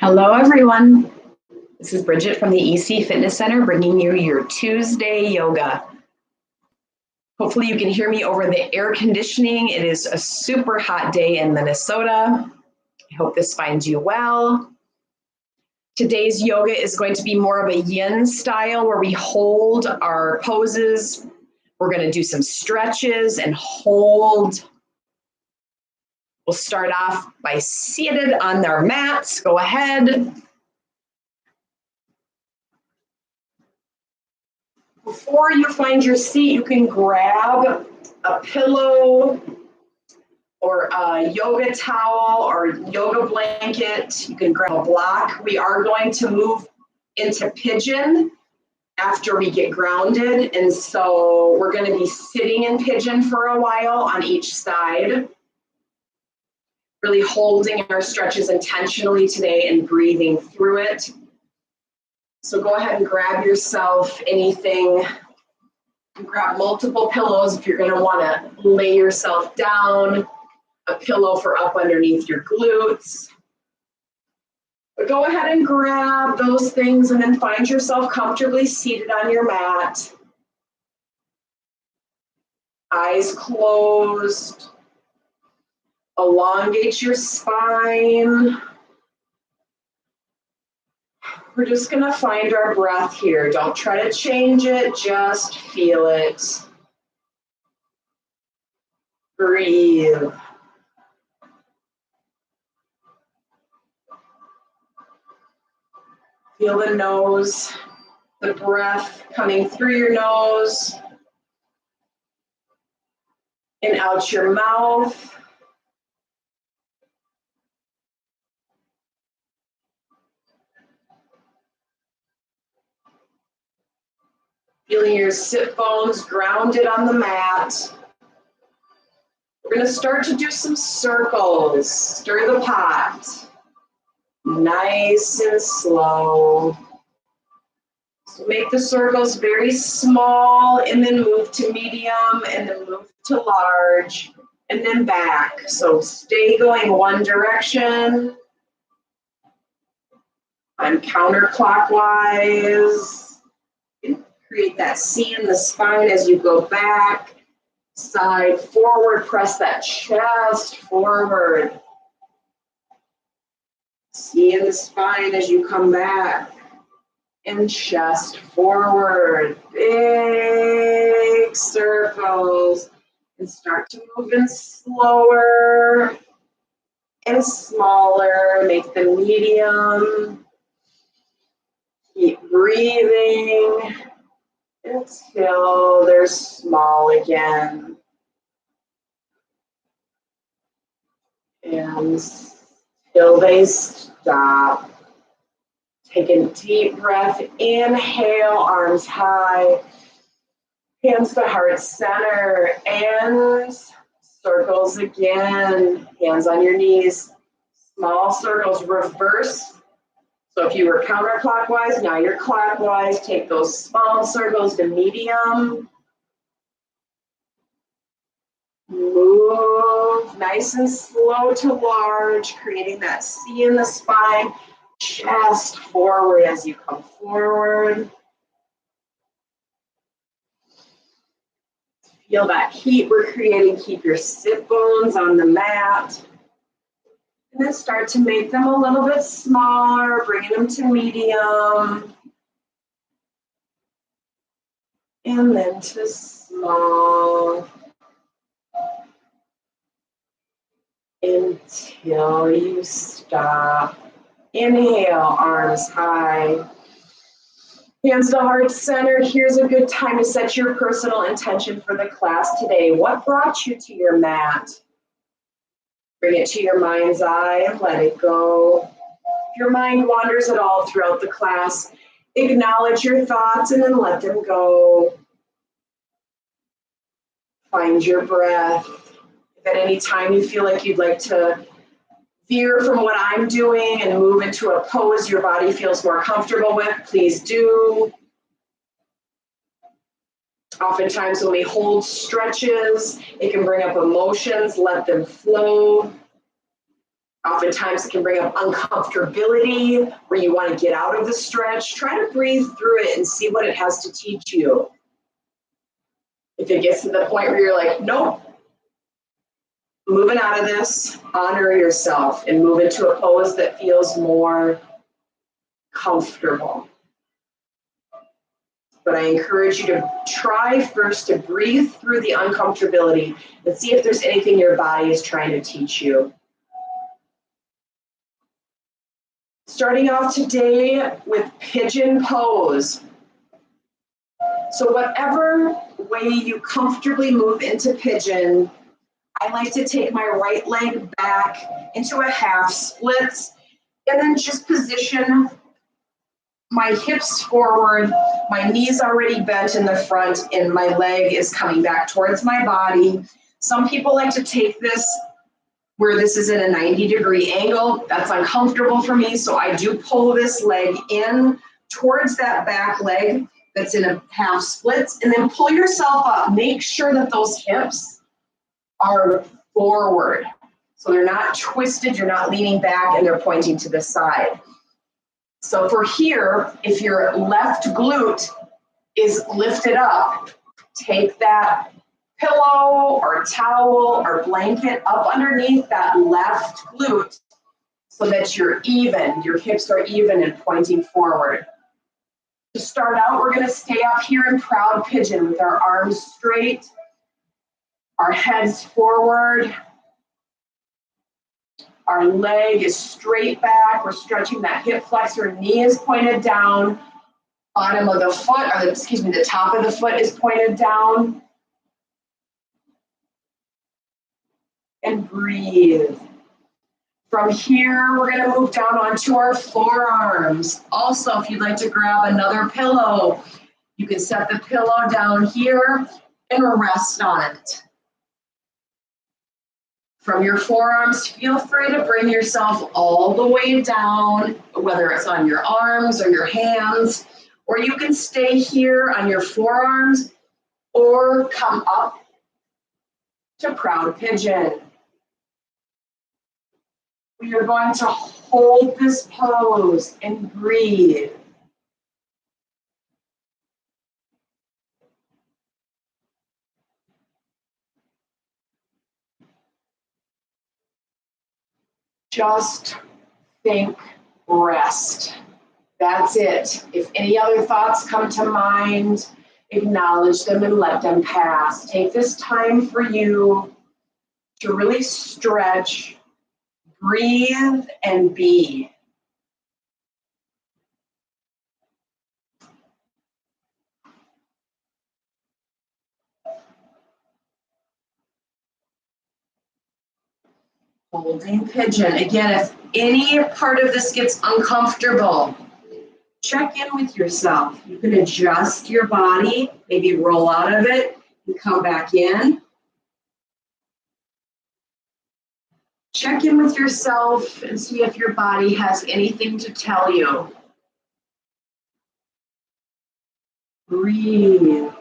Hello, everyone. This is Bridget from the EC Fitness Center bringing you your Tuesday yoga. Hopefully you can hear me over the air conditioning. It is a super hot day in Minnesota. I hope this finds you well. Today's yoga is going to be more of a yin style where we hold our poses. We're going to do some stretches and hold. We'll start off by seated on our mats. Go ahead. Before you find your seat, you can grab a pillow or a yoga towel or yoga blanket. You can grab a block. We are going to move into pigeon after we get grounded. And so we're going to be sitting in pigeon for a while on each side. Really holding our stretches intentionally today and breathing through it. So go ahead and grab yourself anything. Grab multiple pillows if you're going to want to lay yourself down. A pillow for up underneath your glutes. But go ahead and grab those things and then find yourself comfortably seated on your mat. Eyes closed. Elongate your spine. We're just going to find our breath here. Don't try to change it, just feel it. Breathe. Feel the nose, the breath coming through your nose and out your mouth. Feeling your sit bones grounded on the mat. We're going to start to do some circles. Stir the pot. Nice and slow. So make the circles very small and then move to medium and then move to large and then back. So stay going one direction. I'm counterclockwise. Create that C in the spine as you go back, side forward, press that chest forward. C in the spine as you come back, and chest forward. Big circles, and start to move in slower and smaller. Make them medium. Keep breathing. Until they're small again. And till they stop. Take a deep breath. Inhale, arms high. Hands to heart center. And circles again. Hands on your knees. Small circles. Reverse. So if you were counterclockwise, now you're clockwise. Take those small circles to medium. Move nice and slow to large, creating that C in the spine. Chest forward as you come forward. Feel that heat we're creating. Keep your sit bones on the mat. And then start to make them a little bit smaller, bringing them to medium. And then to small. Until you stop. Inhale, arms high. Hands to heart center. Here's a good time to set your personal intention for the class today. What brought you to your mat? Bring it to your mind's eye and let it go. If your mind wanders at all throughout the class, acknowledge your thoughts and then let them go. Find your breath. If at any time you feel like you'd like to veer from what I'm doing and move into a pose your body feels more comfortable with, please do. Oftentimes when we hold stretches, it can bring up emotions, let them flow. Oftentimes it can bring up uncomfortability where you want to get out of the stretch. Try to breathe through it and see what it has to teach you. If it gets to the point where you're like, nope, moving out of this, honor yourself and move into a pose that feels more comfortable. But I encourage you to try first to breathe through the uncomfortability and see if there's anything your body is trying to teach you. Starting off today with pigeon pose. So whatever way you comfortably move into pigeon, I like to take my right leg back into a half splits and then just position my hips forward, my knees already bent in the front, and my leg is coming back towards my body. Some people like to take this where this is in a 90-degree angle. That's uncomfortable for me, so I do pull this leg in towards that back leg that's in a half splits, and then pull yourself up. Make sure that those hips are forward. So they're not twisted, you're not leaning back, and they're pointing to the side. So for here, if your left glute is lifted up, take that pillow or towel or blanket up underneath that left glute so that you're even, your hips are even and pointing forward. To start out, we're going to stay up here in proud pigeon with our arms straight, our heads forward. Our leg is straight back. We're stretching that hip flexor, knee is pointed down. Bottom of the foot, or the top of the foot is pointed down. And breathe. From here, we're going to move down onto our forearms. Also, if you'd like to grab another pillow, you can set the pillow down here and rest on it. From your forearms, feel free to bring yourself all the way down, whether it's on your arms or your hands, or you can stay here on your forearms or come up to proud pigeon. We are going to hold this pose and breathe. Just think rest. That's it. If any other thoughts come to mind, acknowledge them and let them pass. Take this time for you to really stretch, breathe, and be. Holding pigeon. Again, if any part of this gets uncomfortable, check in with yourself. You can adjust your body, maybe roll out of it and come back in. Check in with yourself and see if your body has anything to tell you. Breathe.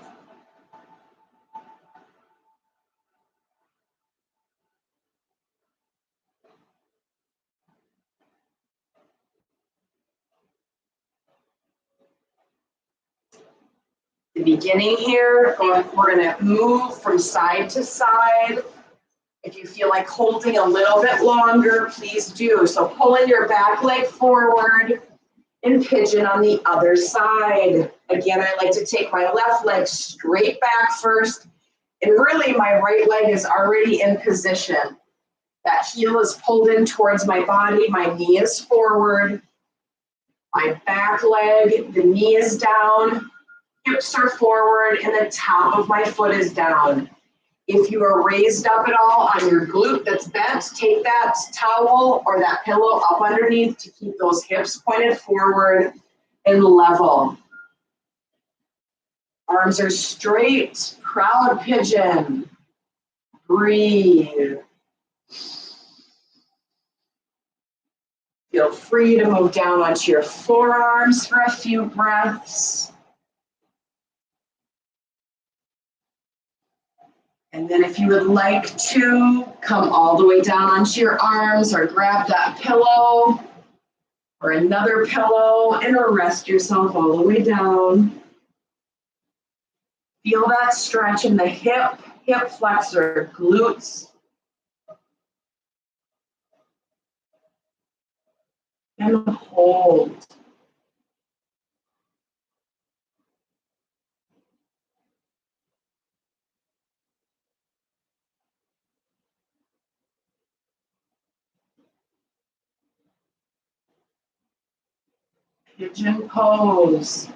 The beginning here, we're going to move from side to side. If you feel like holding a little bit longer, please do. So pulling your back leg forward and pigeon on the other side. Again, I like to take my left leg straight back first. And really, my right leg is already in position. That heel is pulled in towards my body. My knee is forward. My back leg, the knee is down. Hips are forward and the top of my foot is down. If you are raised up at all on your glute that's bent, take that towel or that pillow up underneath to keep those hips pointed forward and level. Arms are straight, proud pigeon. Breathe. Feel free to move down onto your forearms for a few breaths. And then if you would like to, come all the way down onto your arms or grab that pillow or another pillow and rest yourself all the way down. Feel that stretch in the hip flexor, glutes. And hold. Pigeon pose.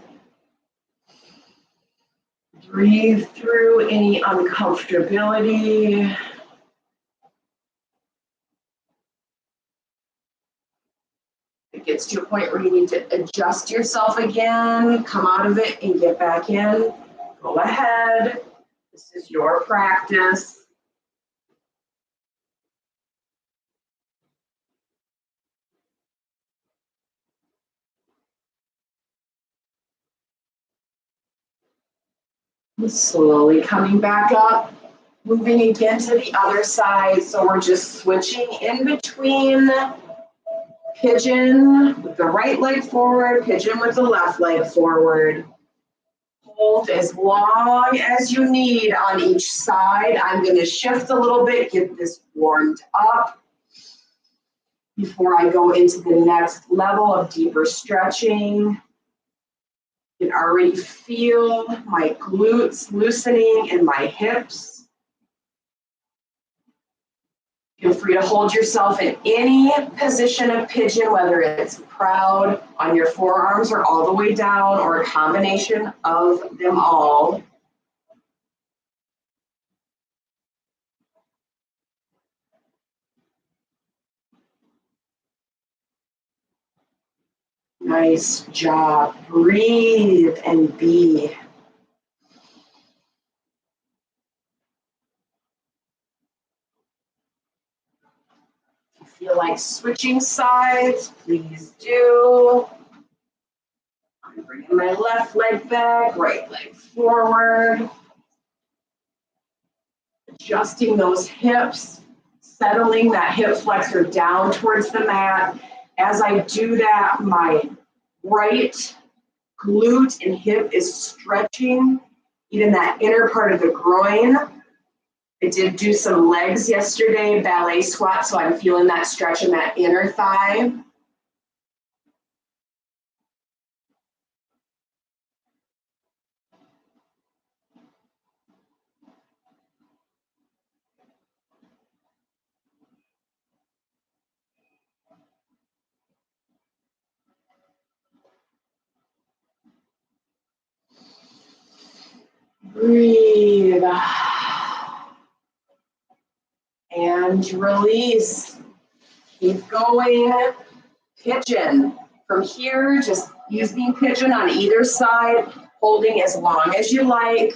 Breathe through any uncomfortability. If it gets to a point where you need to adjust yourself again, come out of it and get back in. Go ahead. This is your practice. Slowly coming back up, moving again to the other side. So we're just switching in between pigeon with the right leg forward, pigeon with the left leg forward. Hold as long as you need on each side. I'm going to shift a little bit, get this warmed up before I go into the next level of deeper stretching. You can already feel my glutes loosening and my hips. Feel free to hold yourself in any position of pigeon, whether it's proud on your forearms or all the way down, or a combination of them all. Nice job. Breathe and be. Feel like switching sides, please do. I'm bringing my left leg back, right leg forward. Adjusting those hips, settling that hip flexor down towards the mat. As I do that, my right glute and hip is stretching, even that inner part of the groin. I did do some legs yesterday, ballet squat, so I'm feeling that stretch in that inner thigh. Breathe. And release. Keep going. Pigeon. From here, just using pigeon on either side, holding as long as you like.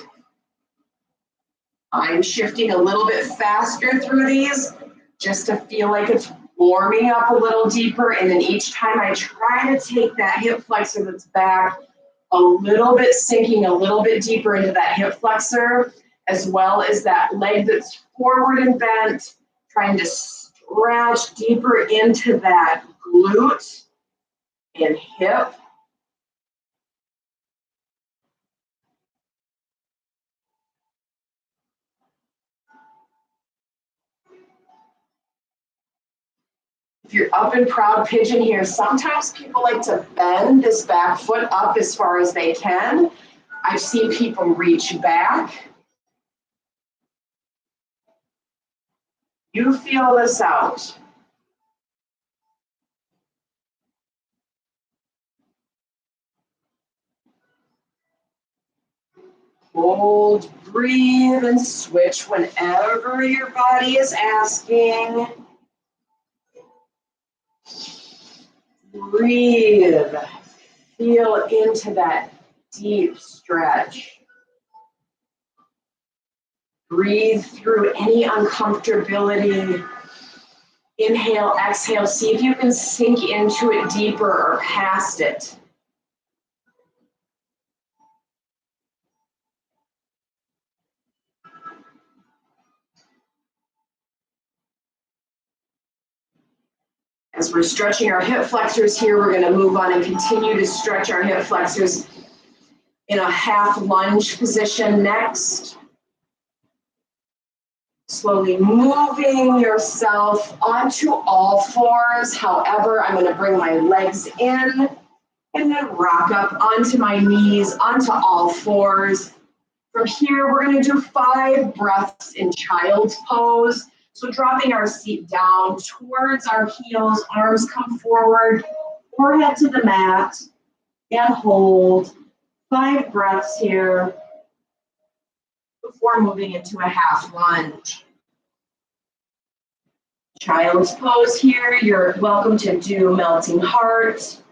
I'm shifting a little bit faster through these just to feel like it's warming up a little deeper. And then each time I try to take that hip flexor that's back a little bit, sinking a little bit deeper into that hip flexor, as well as that leg that's forward and bent, trying to stretch deeper into that glute and hip. If you're up in proud pigeon here, sometimes people like to bend this back foot up as far as they can. I've seen people reach back. You feel this out. Hold, breathe, and switch whenever your body is asking. Breathe. Feel into that deep stretch. Breathe through any uncomfortability. Inhale, exhale. See if you can sink into it deeper or past it. As we're stretching our hip flexors here, we're going to move on and continue to stretch our hip flexors in a half lunge position next. Slowly moving yourself onto all fours. However, I'm going to bring my legs in and then rock up onto my knees, onto all fours. From here, we're going to do 5 breaths in child's pose. So dropping our seat down towards our heels, arms come forward, forehead to the mat, and hold. 5 breaths here before moving into a half lunge. Child's pose here, you're welcome to do melting heart,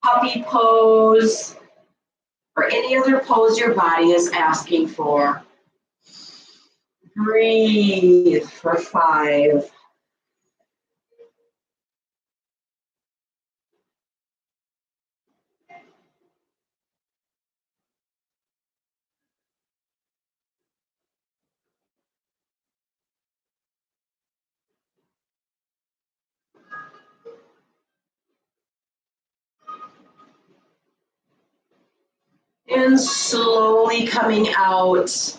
puppy pose, or any other pose your body is asking for. Breathe for 5. And slowly coming out,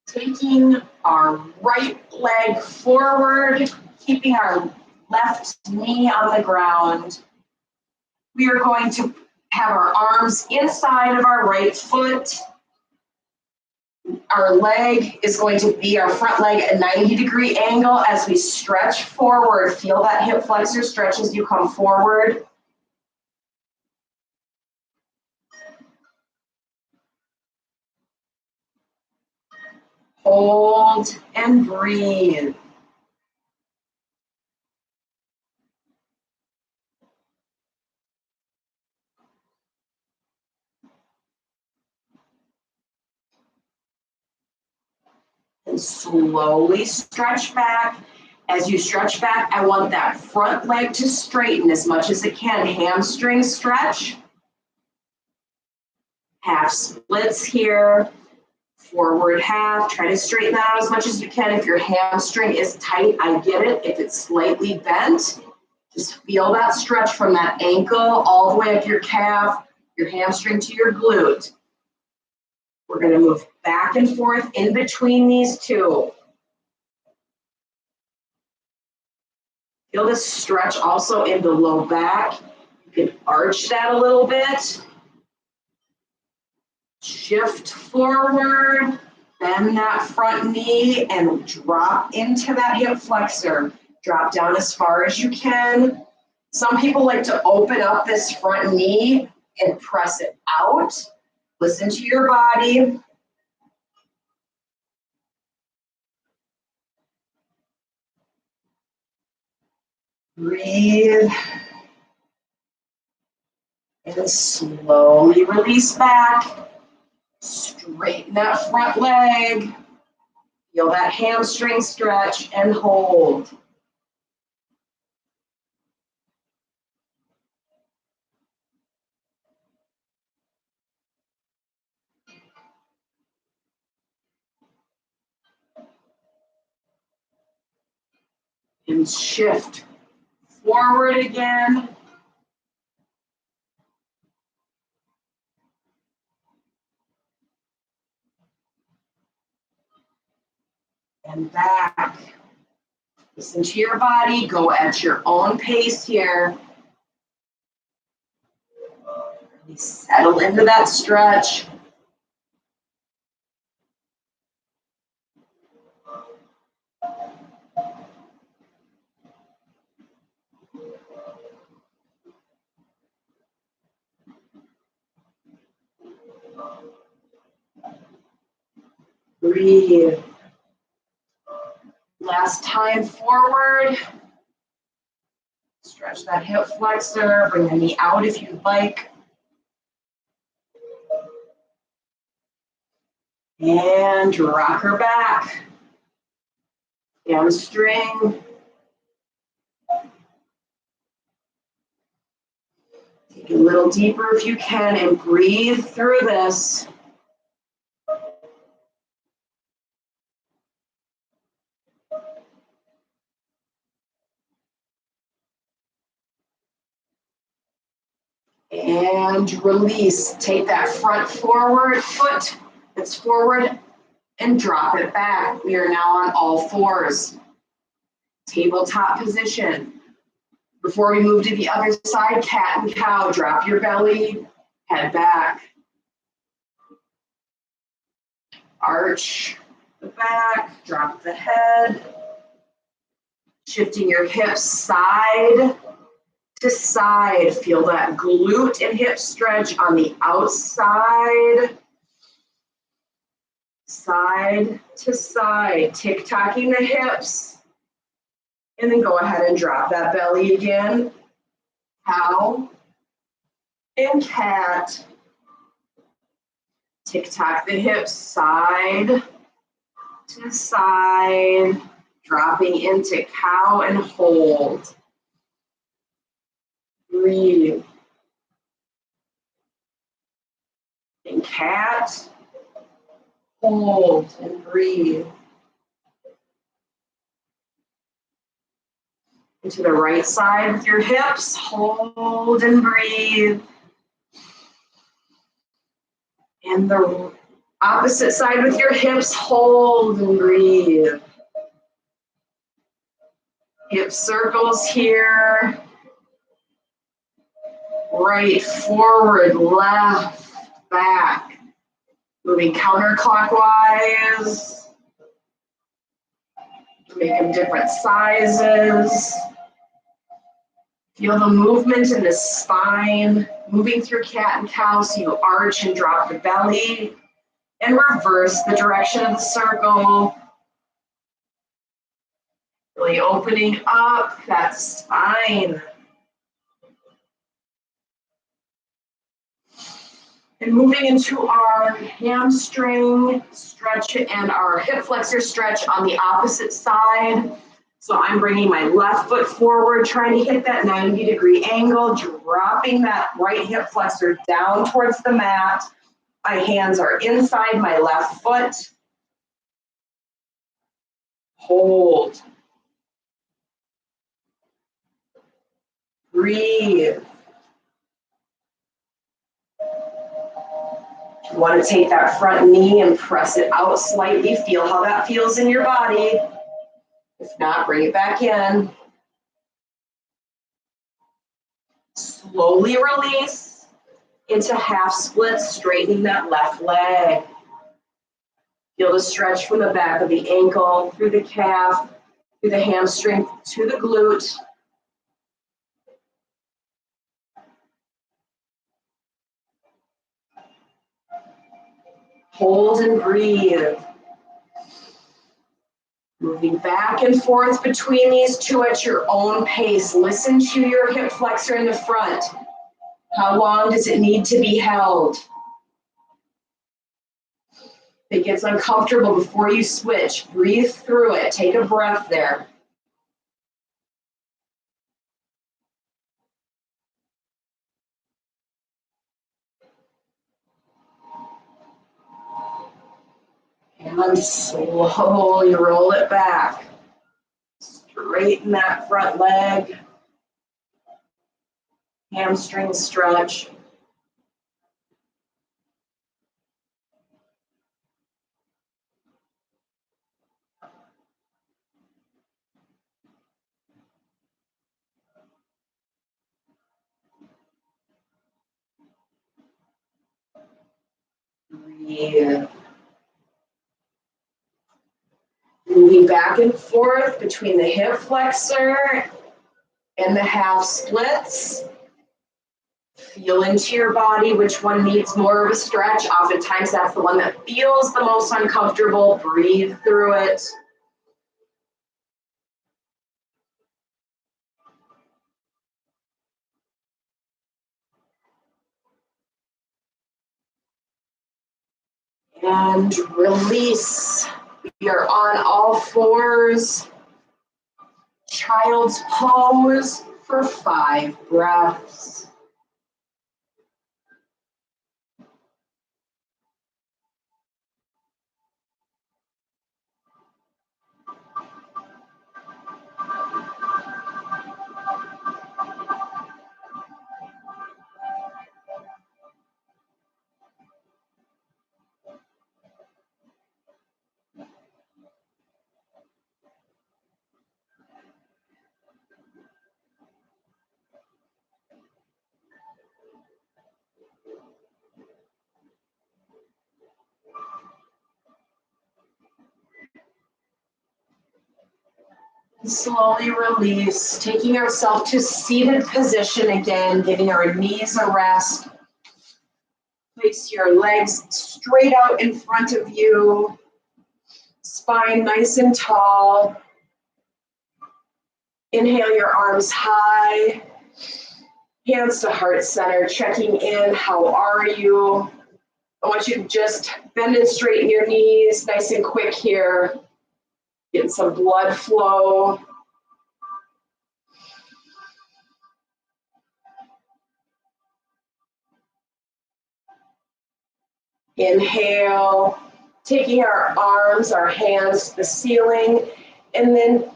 taking our right leg forward, keeping our left knee on the ground. We are going to have our arms inside of our right foot. Our leg is going to be our front leg at a 90-degree angle as we stretch forward. Feel that hip flexor stretch as you come forward. Hold and breathe. And slowly stretch back. As you stretch back, I want that front leg to straighten as much as it can. Hamstring stretch. Half splits here. Forward half. Try to straighten that out as much as you can. If your hamstring is tight, I get it. If it's slightly bent, just feel that stretch from that ankle all the way up your calf, your hamstring to your glute. We're going to move back and forth in between these two. Feel this stretch also in the low back. You can arch that a little bit. Shift forward, bend that front knee, and drop into that hip flexor. Drop down as far as you can. Some people like to open up this front knee and press it out. Listen to your body. Breathe. And slowly release back. Straighten that front leg. Feel that hamstring stretch and hold. And shift forward again. And back. Listen to your body. Go at your own pace here. Really settle into that stretch. Breathe. Last time forward. Stretch that hip flexor. Bring the knee out if you'd like. And rock her back. Hamstring. Take a little deeper if you can and breathe through this. And release. Take that front forward foot that's forward and drop it back. We are now on all fours. Tabletop position. Before we move to the other side, cat and cow. Drop your belly, head back. Arch the back, drop the head. Shifting your hips side to side. Feel that glute and hip stretch on the outside. Side to side. Tick-tocking the hips. And then go ahead and drop that belly again. Cow and cat. Tick-tock the hips side to side. Dropping into cow and hold. Breathe. And cat. Hold and breathe. And to the right side with your hips. Hold and breathe. And the opposite side with your hips. Hold and breathe. Hip circles here. Right, forward, left, back. Moving counterclockwise. Make them different sizes. Feel the movement in the spine. Moving through cat and cow so you arch and drop the belly. And reverse the direction of the circle. Really opening up that spine. And moving into our hamstring stretch and our hip flexor stretch on the opposite side. So I'm bringing my left foot forward, trying to hit that 90-degree angle, dropping that right hip flexor down towards the mat. My hands are inside my left foot. Hold. Breathe. You want to take that front knee and press it out slightly. Feel how that feels in your body. If not, bring it back in. Slowly release into half splits, straightening that left leg. Feel the stretch from the back of the ankle, through the calf, through the hamstring, to the glute. Hold and breathe. Moving back and forth between these two at your own pace. Listen to your hip flexor in the front. How long does it need to be held? If it gets uncomfortable before you switch, breathe through it. Take a breath there. And slowly roll it back. Straighten that front leg. Hamstring stretch. Breathe. Moving back and forth between the hip flexor and the half splits. Feel into your body which one needs more of a stretch. Oftentimes that's the one that feels the most uncomfortable. Breathe through it. And release. We are on all fours. Child's pose for 5 breaths. And slowly release, taking ourselves to seated position again, giving our knees a rest. Place your legs straight out in front of you, spine nice and tall. Inhale your arms high, hands to heart center, checking in, how are you? I want you to just bend and straighten your knees, nice and quick here. Get some blood flow. Inhale, taking our arms, our hands to the ceiling, and then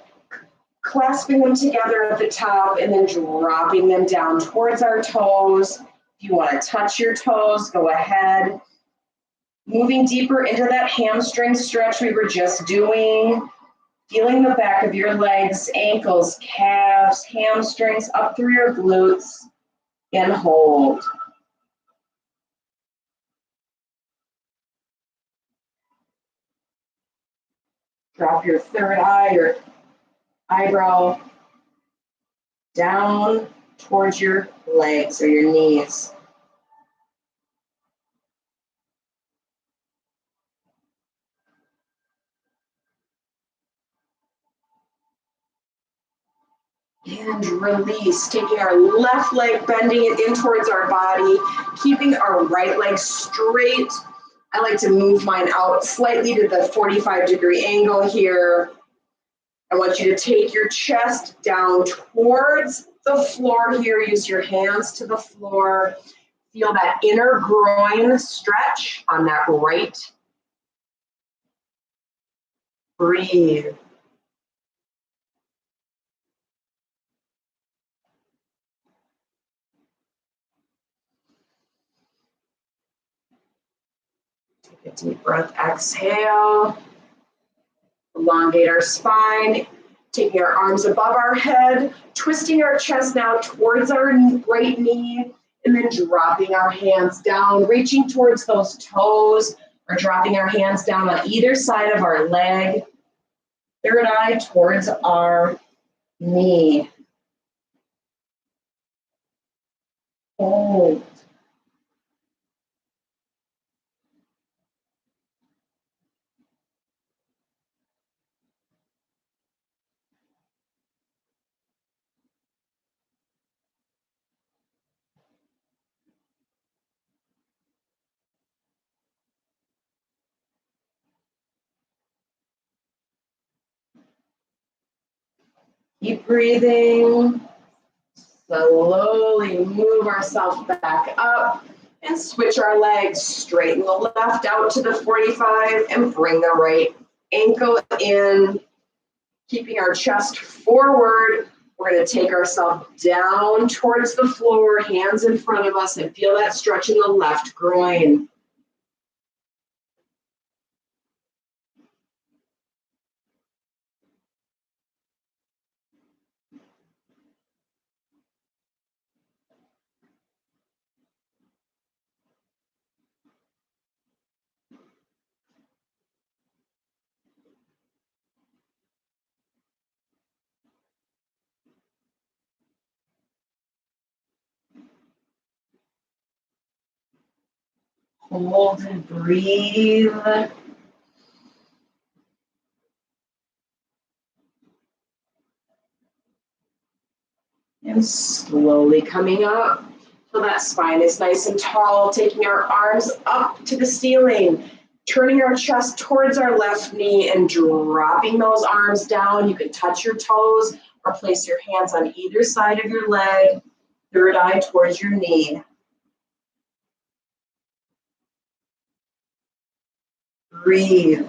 clasping them together at the top and then dropping them down towards our toes. If you want to touch your toes, go ahead. Moving deeper into that hamstring stretch we were just doing. Feeling the back of your legs, ankles, calves, hamstrings, up through your glutes, and hold. Drop your third eye or eyebrow down towards your legs or your knees. And release, taking our left leg, bending it in towards our body, keeping our right leg straight. I like to move mine out slightly to the 45-degree angle here. I want you to take your chest down towards the floor here. Use your hands to the floor. Feel that inner groin stretch on that right. Breathe. Take a deep breath, exhale. Elongate our spine, taking our arms above our head, twisting our chest now towards our right knee, and then dropping our hands down, reaching towards those toes, or dropping our hands down on either side of our leg. Third eye towards our knee. Hold. Keep breathing. Slowly move ourselves back up and switch our legs. Straighten the left out to the 45 and bring the right ankle in. Keeping our chest forward, we're going to take ourselves down towards the floor, hands in front of us, and feel that stretch in the left groin. Hold and breathe. And slowly coming up. So that spine is nice and tall, taking our arms up to the ceiling, turning our chest towards our left knee and dropping those arms down. You can touch your toes or place your hands on either side of your leg. Third eye towards your knee. Breathe.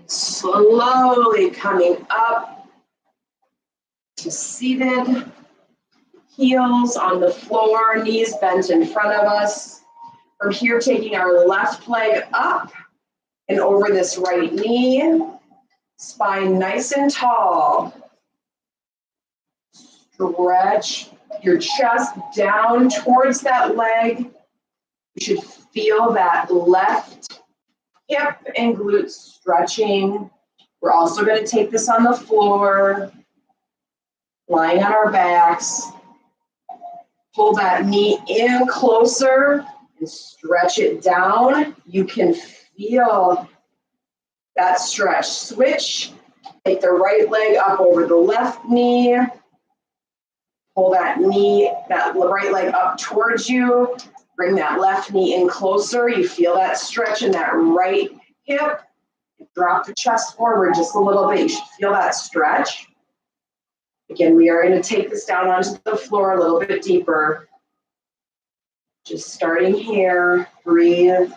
Slowly coming up to seated. Heels on the floor, knees bent in front of us. From here, taking our left leg up and over this right knee. Spine nice and tall. Stretch your chest down towards that leg. You should feel that left hip and glute stretching. We're also going to take this on the floor, lying on our backs. Pull that knee in closer and stretch it down. You can feel that stretch. Switch. Take the right leg up over the left knee. Pull that right leg up towards you. Bring that left knee in closer. You feel that stretch in that right hip. Drop the chest forward just a little bit. You should feel that stretch. Again, we are going to take this down onto the floor a little bit deeper. Just starting here. Breathe.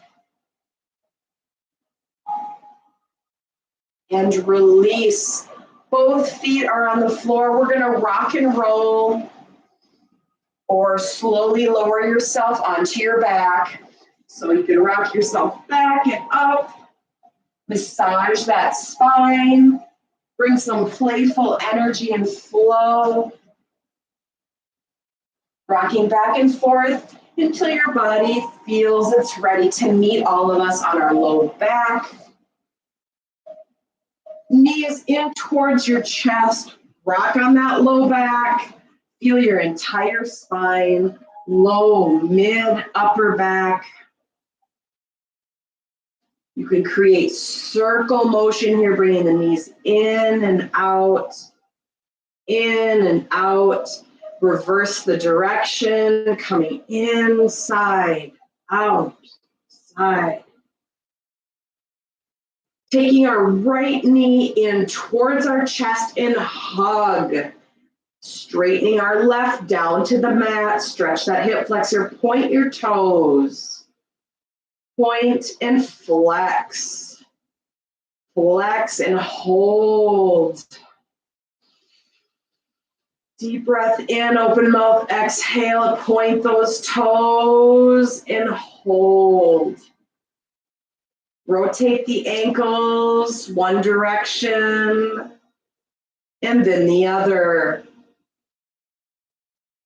And release. Both feet are on the floor. We're going to rock and roll or slowly lower yourself onto your back. So you can rock yourself back and up. Massage that spine. Bring some playful energy and flow. Rocking back and forth until your body feels it's ready to meet all of us on our low back. Knees in towards your chest. Rock on that low back. Feel your entire spine, low, mid, upper back. You can create circle motion here, bringing the knees in and out, in and out. Reverse the direction, coming inside, out, side. Taking our right knee in towards our chest and hug. Straightening our left down to the mat. Stretch that hip flexor, point your toes. Point and flex. Flex and hold. Deep breath in, open mouth, exhale, point those toes and hold. Rotate the ankles one direction and then the other.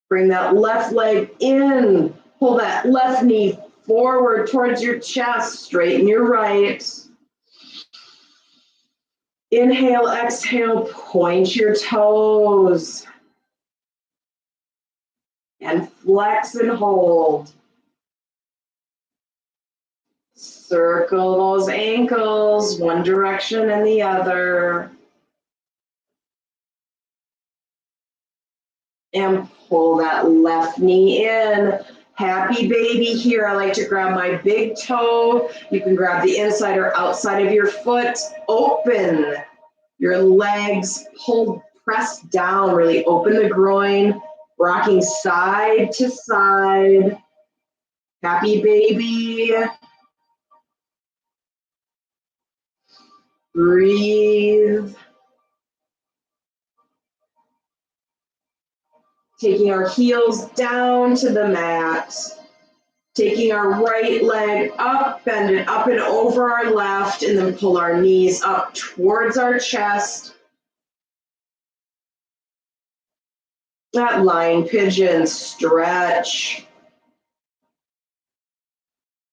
Bring that left leg in, pull that left knee forward towards your chest, straighten your right. Inhale, exhale, point your toes. And flex and hold. Circle those ankles, one direction and the other. And pull that left knee in. Happy baby here. I like to grab my big toe. You can grab the inside or outside of your foot. Open your legs, pull, press down, really open the groin, rocking side to side. Happy baby. Breathe. Taking our heels down to the mat. Taking our right leg up, bend it up and over our left, and then pull our knees up towards our chest. That lying pigeon, stretch.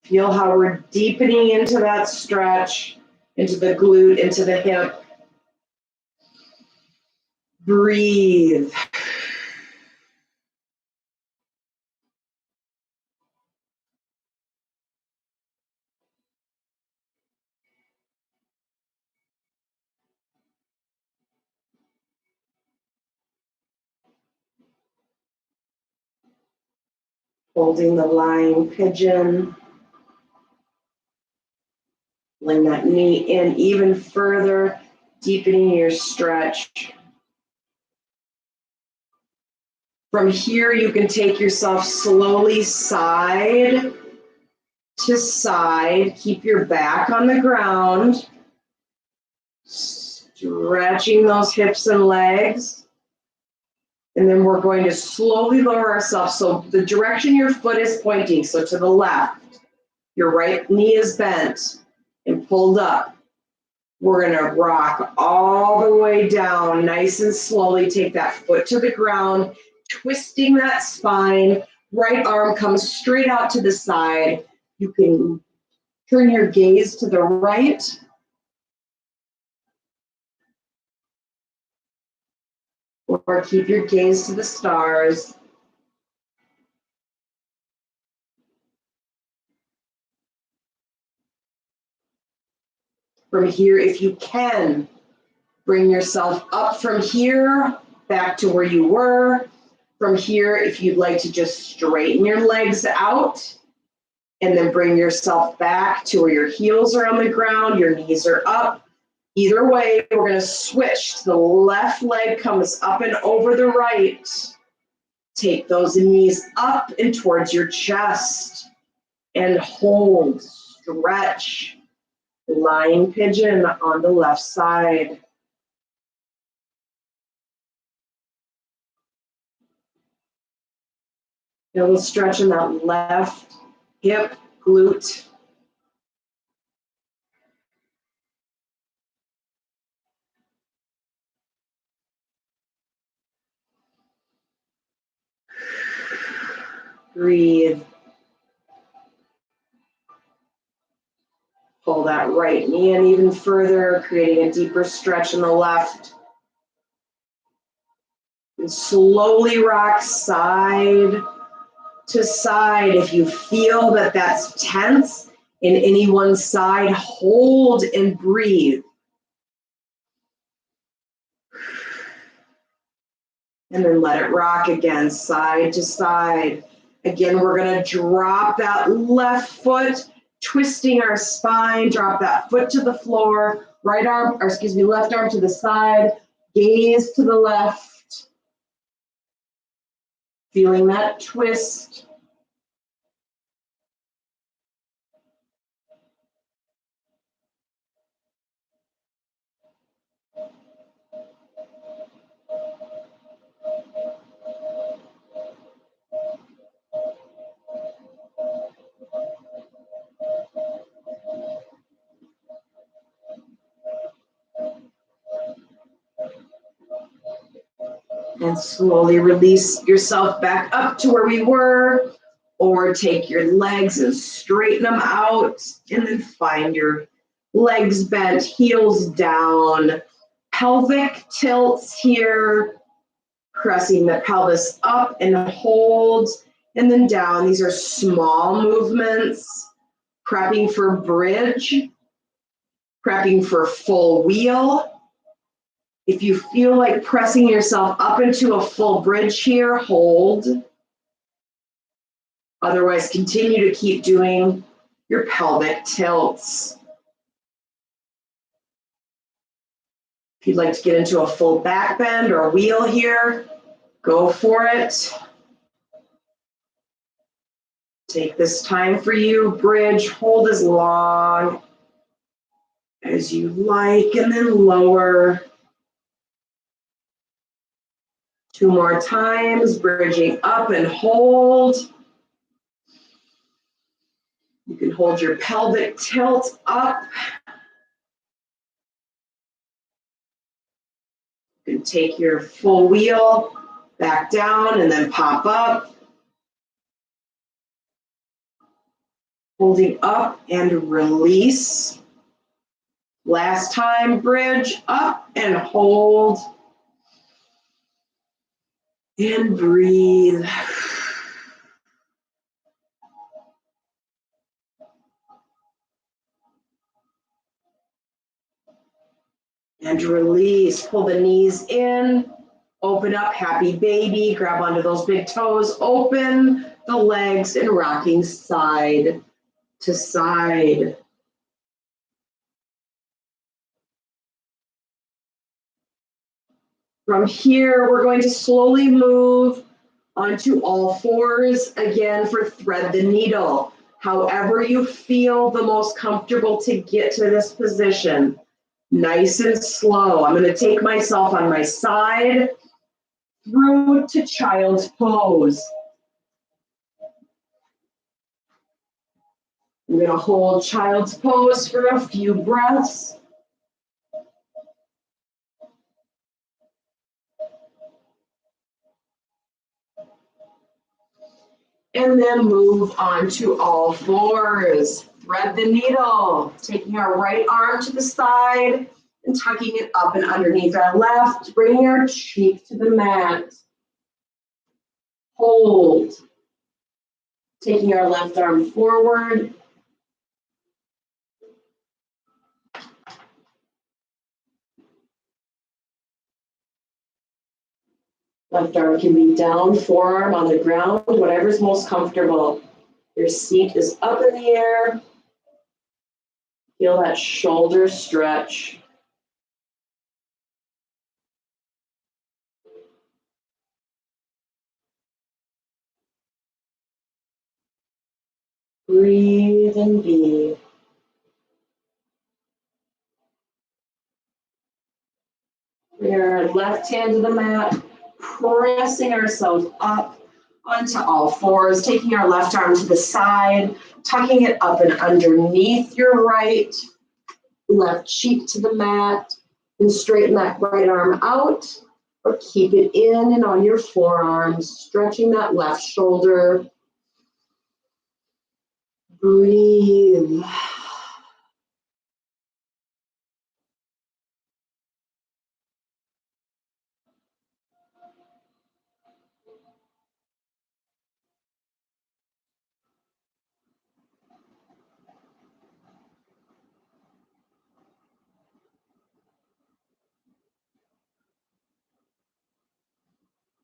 Feel how we're deepening into that stretch, into the glute, into the hip. Breathe. Holding the lying pigeon. Bring that knee in even further, deepening your stretch. From here, you can take yourself slowly side to side. Keep your back on the ground. Stretching those hips and legs. And then we're going to slowly lower ourselves. So the direction your foot is pointing, so to the left, your right knee is bent and pulled up. We're going to rock all the way down, nice and slowly. Take that foot to the ground, twisting that spine. Right arm comes straight out to the side. You can turn your gaze to the right. Or keep your gaze to the stars. From here, if you can, bring yourself up from here, back to where you were. From here, if you'd like to just straighten your legs out, and then bring yourself back to where your heels are on the ground, your knees are up. Either way, we're going to switch. The left leg comes up and over the right. Take those knees up and towards your chest and hold, stretch. Lying pigeon on the left side. Feel the stretch in that left hip, glute. Breathe. Pull that right knee in even further, creating a deeper stretch in the left. And slowly rock side to side. If you feel that that's tense in any one side, hold and breathe. And then let it rock again, side to side. Again, we're going to drop that left foot, twisting our spine, drop that foot to the floor, left arm to the side, gaze to the left. Feeling that twist. And slowly release yourself back up to where we were, or take your legs and straighten them out, and then find your legs bent, heels down, pelvic tilts here, pressing the pelvis up and hold, and then down. These are small movements, prepping for bridge, prepping for full wheel. If you feel like pressing yourself up into a full bridge here, hold. Otherwise, continue to keep doing your pelvic tilts. If you'd like to get into a full back bend or a wheel here, go for it. Take this time for you. Bridge, hold as long as you like, and then lower. 2 more times, bridging up and hold. You can hold your pelvic tilt up. You can take your full wheel back down and then pop up. Holding up and release. Last time, bridge up and hold. And breathe. And release. Pull the knees in. Open up, happy baby. Grab onto those big toes. Open the legs and rocking side to side. From here, we're going to slowly move onto all fours again for thread the needle. However you feel the most comfortable to get to this position. Nice and slow. I'm going to take myself on my side, through to child's pose. We're going to hold child's pose for a few breaths. And then move on to all fours. Thread the needle, taking our right arm to the side and tucking it up and underneath our left, bringing our cheek to the mat. Hold. Taking our left arm forward. Left arm can be down, forearm on the ground, whatever's most comfortable. Your seat is up in the air. Feel that shoulder stretch. Breathe and be. We are left hand to the mat, pressing ourselves up onto all fours, taking our left arm to the side, tucking it up and underneath your right, left cheek to the mat, and straighten that right arm out, or keep it in and on your forearms, stretching that left shoulder. Breathe.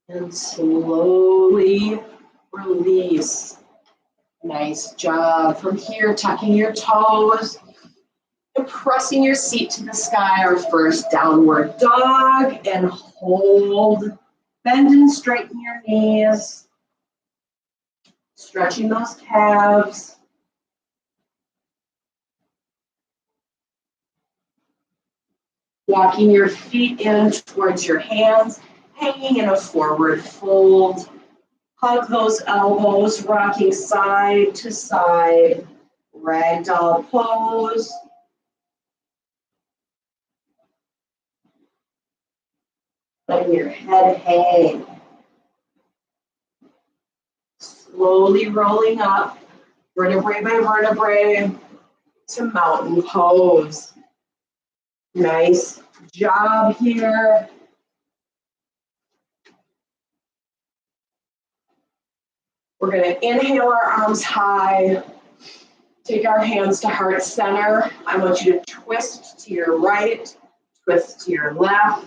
And slowly release. Nice job. From here, tucking your toes and pressing your seat to the sky, our first downward dog, and hold. Bend and straighten your knees. Stretching those calves. Walking your feet in towards your hands, hanging in a forward fold. Hug those elbows, rocking side to side. Ragdoll pose. Letting your head hang. Slowly rolling up, vertebrae by vertebrae, to mountain pose. Nice job here. We're going to inhale our arms high. Take our hands to heart center. I want you to twist to your right, twist to your left.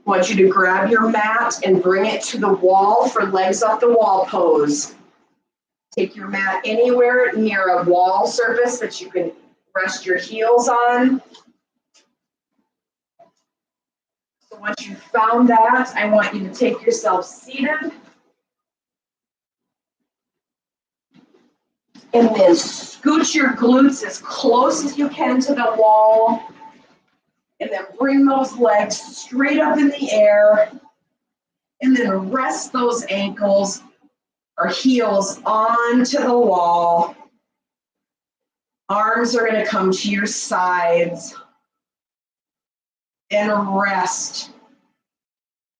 I want you to grab your mat and bring it to the wall for legs up the wall pose. Take your mat anywhere near a wall surface that you can rest your heels on. So once you've found that, I want you to take yourself seated. And then scoot your glutes as close as you can to the wall. And then bring those legs straight up in the air. And then rest those ankles or heels onto the wall. Arms are going to come to your sides. And rest.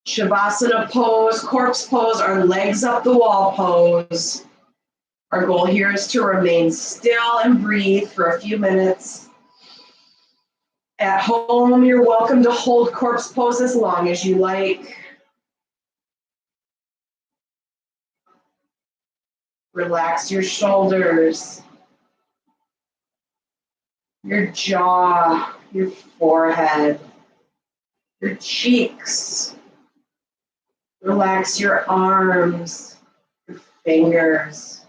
Shavasana pose, corpse pose, or legs up the wall pose. Our goal here is to remain still and breathe for a few minutes. At home, you're welcome to hold corpse pose as long as you like. Relax your shoulders, your jaw, your forehead, your cheeks. Relax your arms, your fingers.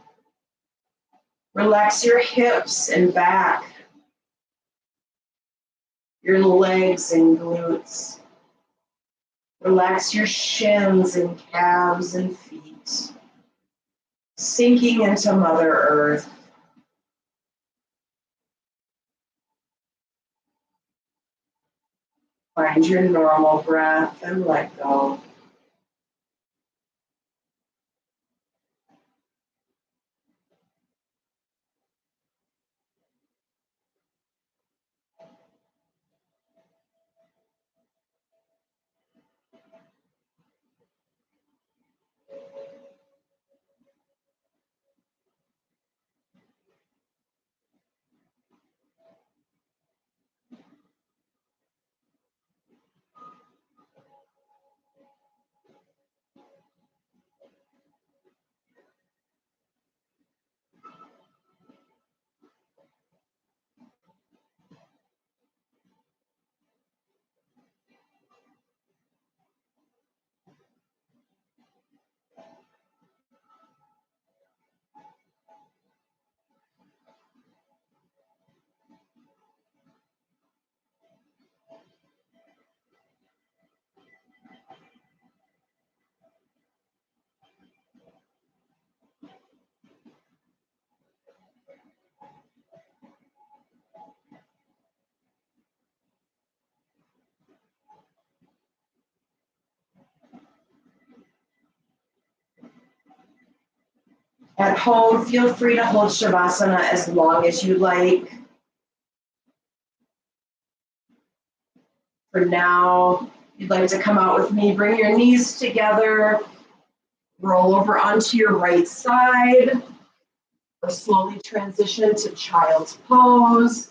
Relax your hips and back, your legs and glutes. Relax your shins and calves and feet. Sinking into Mother Earth. Find your normal breath and let go. At home, feel free to hold Shavasana as long as you like. For now, if you'd like to come out with me, bring your knees together, roll over onto your right side, or slowly transition to child's pose.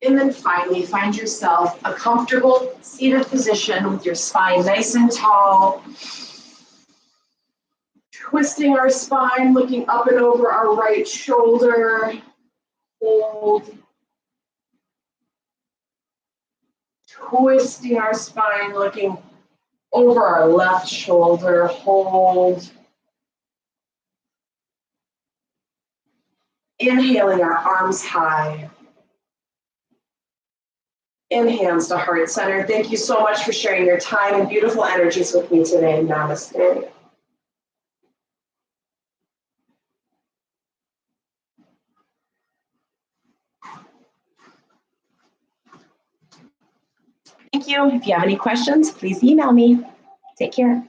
And then finally, find yourself a comfortable seated position with your spine nice and tall. Twisting our spine, looking up and over our right shoulder. Hold. Twisting our spine, looking over our left shoulder. Hold. Inhaling our arms high. And hands to heart center. Thank you so much for sharing your time and beautiful energies with me today. Namaste. Thank you. If you have any questions, please email me. Take care.